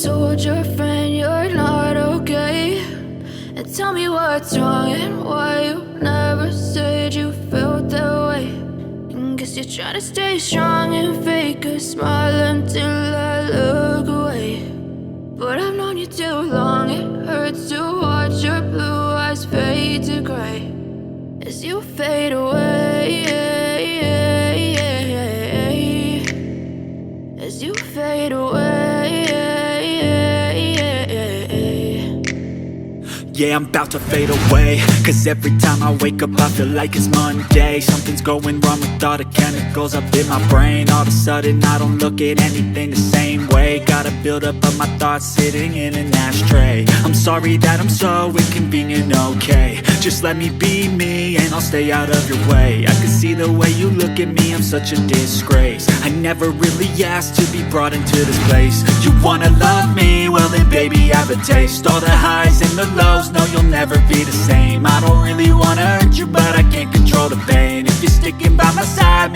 told your friend you're not okay? And tell me what's wrong and why you never said you felt that way. And guess you're trying to stay strong and fake a smile until I look away. But I've known you too long, it hurts to watch your blue eyes fade to gray as you fade away, as you fade away. Yeah, I'm about to fade away, cause every time I wake up I feel like it's Monday. Something's going wrong with all the chemicals up in my brain. All of a sudden I don't look at anything the same way. Got a build up of my thoughts sitting in an ashtray. I'm sorry that I'm so inconvenient, okay? Just let me be me and I'll stay out of your way. I can see the way you look at me, I'm such a disgrace. I never really asked to be brought into this place. You wanna love me? Well then baby have a taste. All the highs and the lows, no you'll never be the same. I don't really wanna hurt you but I can't control the pain. If you're sticking by my side,